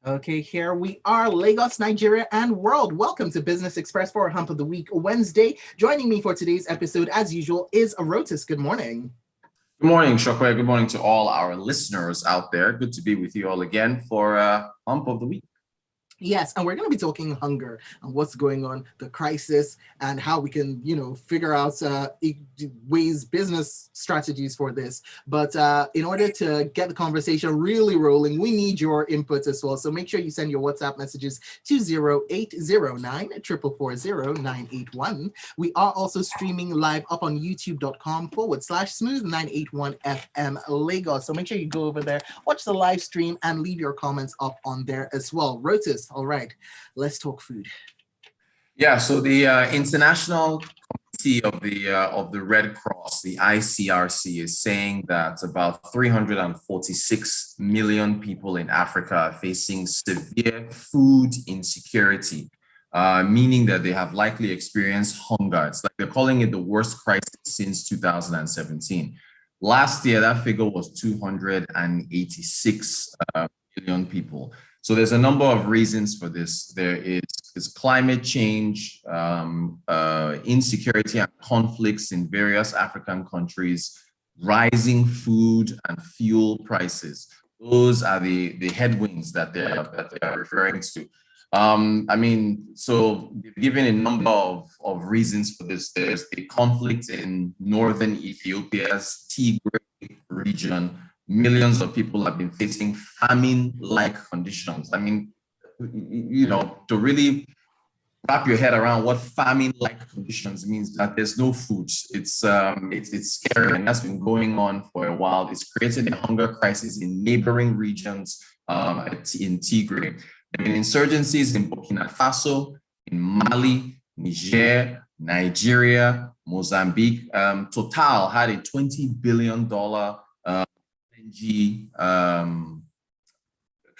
Okay, here we are, Lagos, Nigeria, and world. Welcome to Business Express for Hump of the Week Wednesday. Joining me for today's episode, as usual, is Rotus. Good morning. Good morning, Shokwe. Good morning to all our listeners out there. Good to be with you all again for Hump of the Week. Yes, and we're going to be talking hunger and what's going on, the crisis, and how we can, figure out ways, business strategies for this. But in order to get the conversation really rolling, we need your input as well. So make sure you send your WhatsApp messages to 0809 440 981. We are also streaming live up on youtube.com/smooth981FM Lagos. So make sure you go over there, watch the live stream, and leave your comments up on there as well. Rotus. All right, let's talk food. Yeah, so the International Committee of the Red Cross, the ICRC, is saying that about 346 million people in Africa are facing severe food insecurity, meaning that they have likely experienced hunger. It's like they're calling it the worst crisis since 2017. Last year, that figure was 286 million people. So there's a number of reasons for this. There is climate change, insecurity and conflicts in various African countries, rising food and fuel prices. Those are the headwinds that they are referring to. So they've given a number of reasons for this. There's a conflict in northern Ethiopia's Tigray region. Millions of people have been facing famine-like conditions. To really wrap your head around what famine-like conditions means, that there's no food. It's scary, and that's been going on for a while. It's created a hunger crisis in neighboring regions in Tigray. There have been insurgencies in Burkina Faso, in Mali, Niger, Nigeria, Mozambique. Total had a $20 billion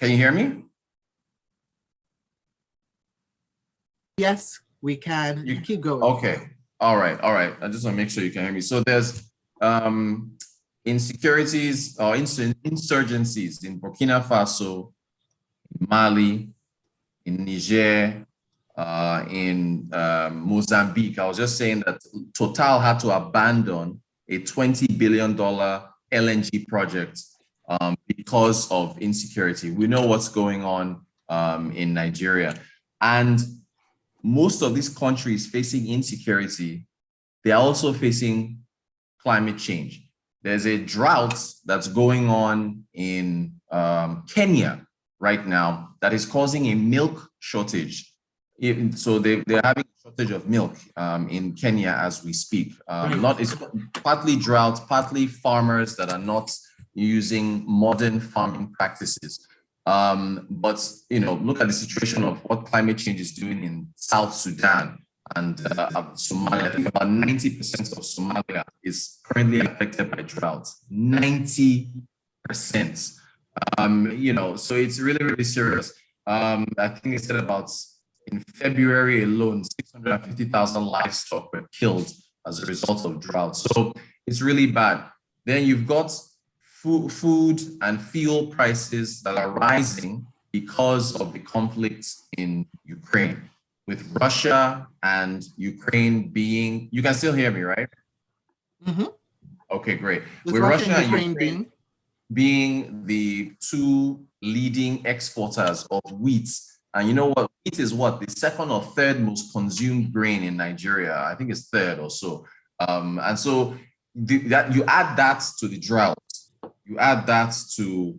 can you hear me? Yes, we can. You keep going. Okay. All right. I just want to make sure you can hear me. So there's insecurities or insurgencies in Burkina Faso, in Mali, in Niger, in Mozambique. I was just saying that Total had to abandon a $20 billion LNG project because of insecurity. We know what's going on in Nigeria. And most of these countries facing insecurity, they're also facing climate change. There's a drought that's going on in Kenya right now that is causing a milk shortage. So they're having a shortage of milk in Kenya as we speak. It's partly drought, partly farmers that are not using modern farming practices. But look at the situation of what climate change is doing in South Sudan and Somalia. I think about 90% of Somalia is currently affected by drought. 90%. So it's really, really serious. I think they said about in February alone, 650,000 livestock were killed as a result of drought. So it's really bad. Then you've got food and fuel prices that are rising because of the conflict in Ukraine, with Russia and Ukraine being, you can still hear me, right? Mm-hmm. Okay, great. With Russia and Ukraine being the two leading exporters of wheat. And you know what? Wheat is what? The second or third most consumed grain in Nigeria. I think it's third or so. And so that you add that to the drought, you add that to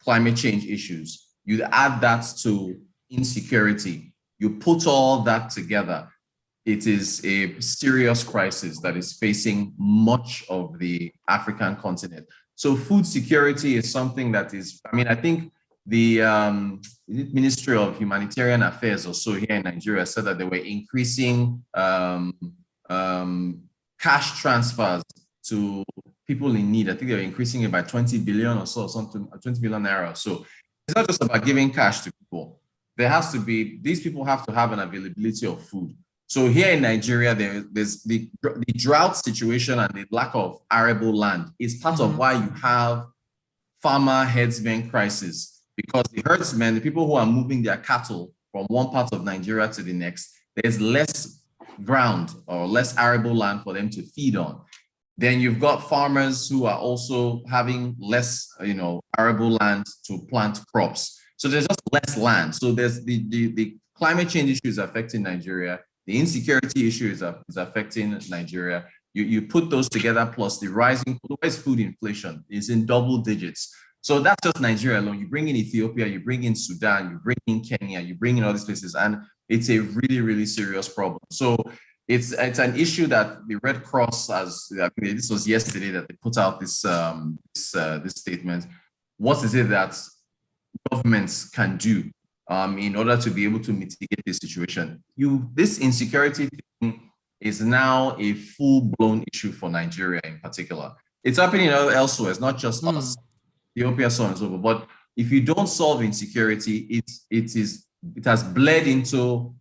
climate change issues, you add that to insecurity, you put all that together, it is a serious crisis that is facing much of the African continent. So food security is something that is, I think the Ministry of Humanitarian Affairs or so here in Nigeria said that they were increasing cash transfers to people in need. I think they're increasing it by 20 billion or so, or something, 20 billion naira. So it's not just about giving cash to people. There has to be, these people have to have an availability of food. So here in Nigeria, there's the drought situation and the lack of arable land is part of why you have farmer herdsmen crisis. because the herdsmen, the people who are moving their cattle from one part of Nigeria to the next, there's less ground or less arable land for them to feed on. Then you've got farmers who are also having less, arable land to plant crops. So there's just less land. So there's the climate change issue is affecting Nigeria. The insecurity issue is affecting Nigeria. You put those together, plus the rising food inflation is in double digits. So that's just Nigeria alone. You bring in Ethiopia, you bring in Sudan, you bring in Kenya, you bring in all these places, and it's a really, really serious problem. So it's an issue that the Red Cross, this was yesterday that they put out this statement. What is it that governments can do in order to be able to mitigate this situation? This insecurity thing is now a full-blown issue for Nigeria in particular. It's happening elsewhere. It's not just us, Ethiopia, so on and so forth. But if you don't solve insecurity, it has bled into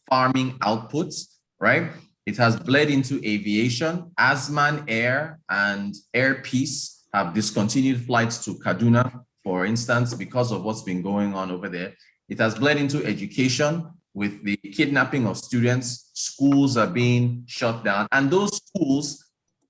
farming outputs, right? It has bled into aviation. Asman Air and Air Peace have discontinued flights to Kaduna, for instance, because of what's been going on over there. It has bled into education with the kidnapping of students. Schools are being shut down, and those schools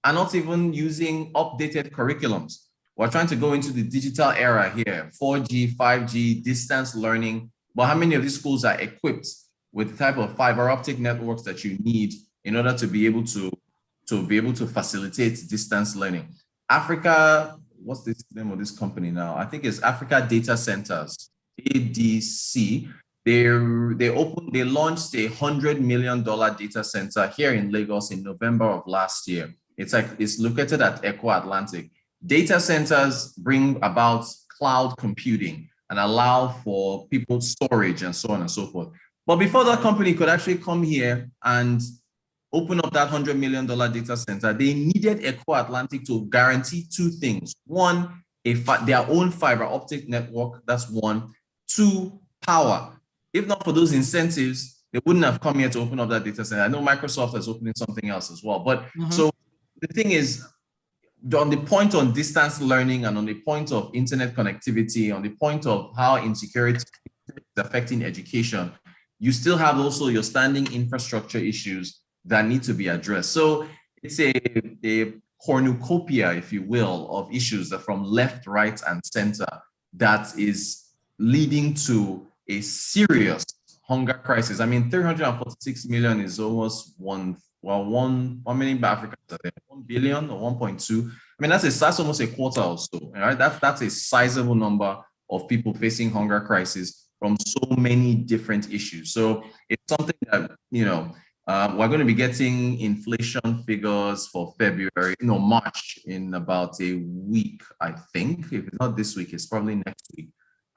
are not even using updated curriculums. We're trying to go into the digital era here, 4G, 5G, distance learning. But how many of these schools are equipped with the type of fiber optic networks that you need in order to be able to facilitate distance learning? Africa, what's the name of this company now? I think it's Africa Data Centers, ADC. They launched a $100 million data center here in Lagos in November of last year. It's located at Echo Atlantic. Data centers bring about cloud computing and allow for people's storage and so on and so forth. But before that company could actually come here and open up that $100 million data center, they needed Echo Atlantic to guarantee two things. One, their own fiber optic network, that's one. Two, power. If not for those incentives, they wouldn't have come here to open up that data center. I know Microsoft is opening something else as well. But so the thing is, on the point on distance learning and on the point of internet connectivity, on the point of how insecurity is affecting education, you still have also your standing infrastructure issues that need to be addressed. So it's a cornucopia, if you will, of issues that from left, right, and center that is leading to a serious hunger crisis. I mean, 346 million is almost how many Africans are there? 1 billion or 1.2? I mean, that's almost a quarter or so, right? That's a sizable number of people facing hunger crisis from so many different issues. So it's something that, we're going to be getting inflation figures for March in about a week, I think. If it's not this week, it's probably next week.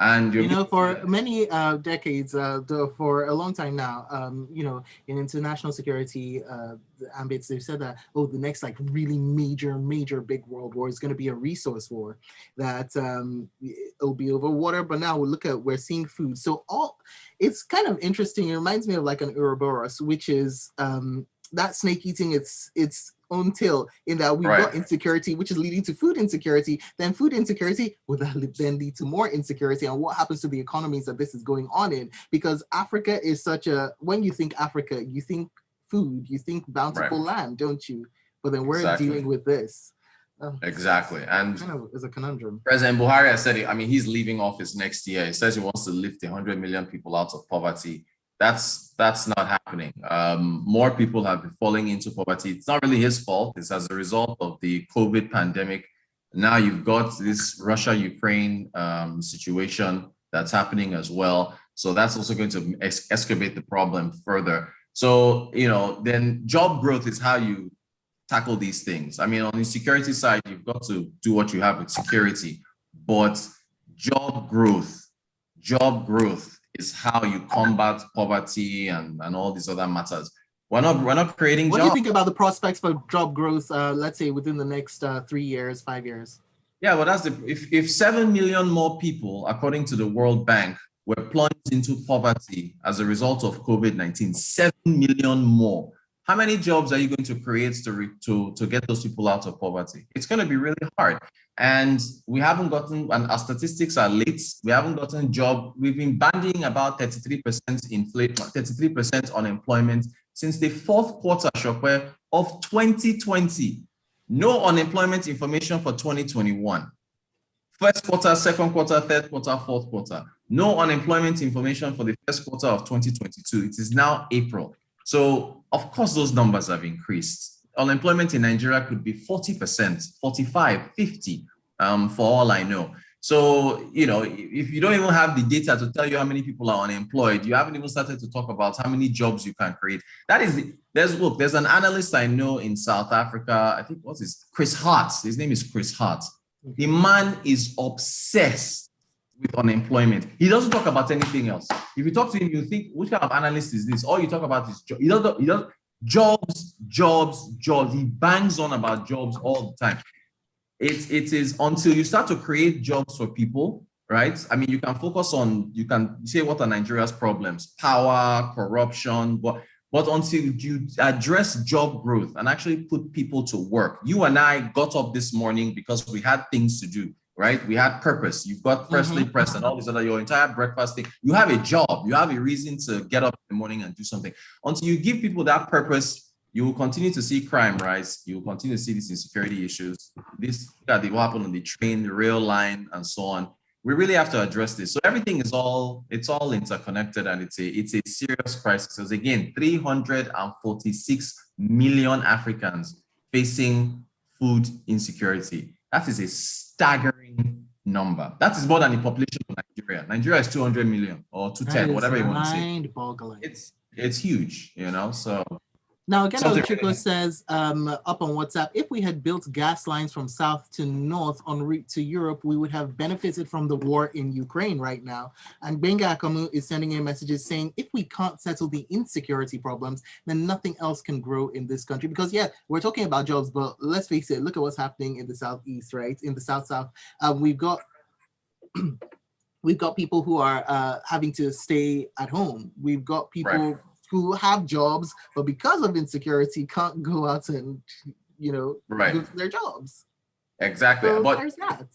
And for many decades, for a long time now, in international security ambits, they've said that, the next really major big world war is going to be a resource war, that it'll be over water. But now we're seeing food. So it's kind of interesting. It reminds me of an Ouroboros, which is that snake eating its own tail, in that we've got insecurity, which is leading to food insecurity. Then food insecurity will then lead to more insecurity. And what happens to the economies that this is going on in? Because Africa is when you think Africa, you think food, you think bountiful land, don't you? But then we're dealing with this. Exactly. And kind of is a conundrum. President Buhari has said it. I mean, he's leaving office next year. He says he wants to lift 100 million people out of poverty. That's not happening. More people have been falling into poverty. It's not really his fault. It's as a result of the COVID pandemic. Now you've got this Russia-Ukraine situation that's happening as well. So that's also going to exacerbate the problem further. So, then job growth is how you tackle these things. I mean, on the security side, you've got to do what you have with security, but job growth is how you combat poverty and all these other matters. We're not creating jobs. What do you think about the prospects for job growth, let's say within the next 3 years, 5 years? Yeah, well, if 7 million more people, according to the World Bank, were plunged into poverty as a result of COVID-19, 7 million more, how many jobs are you going to create to get those people out of poverty? It's going to be really hard. And we haven't gotten, and our statistics are late, we haven't gotten job. We've been bandying about 33% inflation, 33% unemployment since the fourth quarter, Shokwe, of 2020. No unemployment information for 2021. First quarter, second quarter, third quarter, fourth quarter. No unemployment information for the first quarter of 2022. It is now April. So, of course, those numbers have increased. Unemployment in Nigeria could be 40%, 45, 50, for all I know. So, you know, if you don't even have the data to tell you how many people are unemployed, you haven't even started to talk about how many jobs you can create. That is, there's an analyst I know in South Africa, I think, what's his, Chris Hart. His name is Chris Hart. The man is obsessed with unemployment. He doesn't talk about anything else. If you talk to him, you think, which kind of analyst is this? All you talk about is jobs. He bangs on about jobs all the time. It is until you start to create jobs for people, right? I mean, you can focus on, you can say what are Nigeria's problems, power, corruption, but until you address job growth and actually put people to work. You and I got up this morning because we had things to do, right? We had purpose. You've got freshly pressed and all this other, your entire breakfast thing. You have a job. You have a reason to get up in the morning and do something. Until you give people that purpose, you will continue to see crime rise. You will continue to see these insecurity issues. This that will happen on the train, the rail line, and so on. We really have to address this. So everything is all interconnected, and it's a serious crisis. Because again, 346 million Africans facing food insecurity. That is a staggering number. That is more than the population of Nigeria. Nigeria is 200 million or 210, whatever you want to say. Mind-boggling. It's huge, you know. So now again, Chico says up on WhatsApp, if we had built gas lines from south to north en route to Europe, we would have benefited from the war in Ukraine right now. And Benga Akamu is sending in messages saying, if we can't settle the insecurity problems, then nothing else can grow in this country. Because yeah, we're talking about jobs, but let's face it, look at what's happening in the Southeast, right? In the South. We've got people who are having to stay at home. We've got people who have jobs, but because of insecurity, can't go out and, do their jobs. Exactly. So but there's that.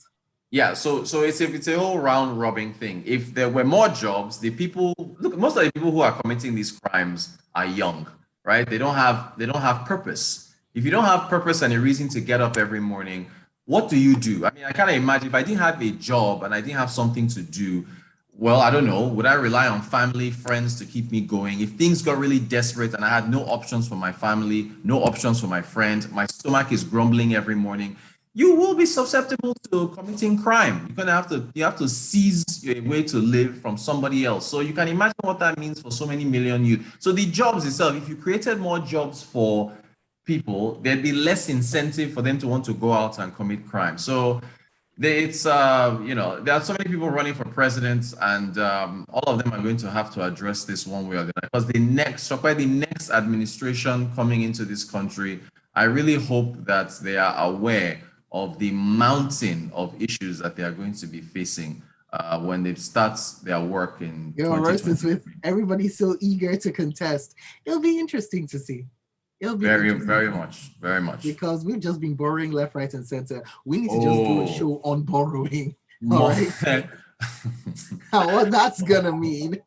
Yeah, so it's a whole round robin thing. If there were more jobs, most of the people who are committing these crimes are young, right? They don't have purpose. If you don't have purpose and a reason to get up every morning, what do you do? I mean, I kind of imagine if I didn't have a job and I didn't have something to do, well, I don't know. Would I rely on family, friends to keep me going? If things got really desperate and I had no options for my family, no options for my friend, my stomach is grumbling every morning, you will be susceptible to committing crime. You have to seize a way to live from somebody else. So you can imagine what that means for so many million youth. So the jobs itself, if you created more jobs for people, there'd be less incentive for them to want to go out and commit crime. So there are so many people running for president, and all of them are going to have to address this one way or the other. Because the next administration coming into this country, I really hope that they are aware of the mountain of issues that they are going to be facing when they start their work in 2020. With everybody so eager to contest, it'll be interesting to see. It'll be very much. Because we've just been borrowing left, right, and center. We need to just do a show on borrowing. All right. What that's gonna mean.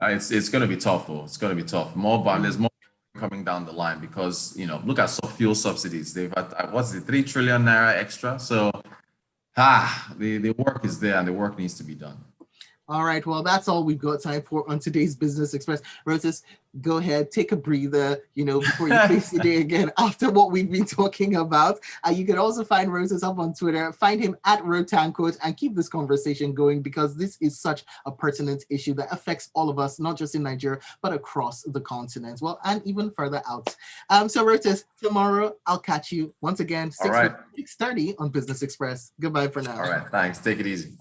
It's gonna be tough, though. It's gonna be tough. There's more coming down the line because look at fuel subsidies. They've had 3 trillion naira extra. So the work is there and the work needs to be done. All right, well, that's all we've got time for on today's Business Express. Rotus, go ahead, take a breather, before you face the day again after what we've been talking about. You can also find Rotus up on Twitter, find him at Rotanquote, and keep this conversation going because this is such a pertinent issue that affects all of us, not just in Nigeria, but across the continent, well, and even further out. So Rotus, tomorrow I'll catch you once again, 6:30 on Business Express. Goodbye for now. All right, thanks. Take it easy.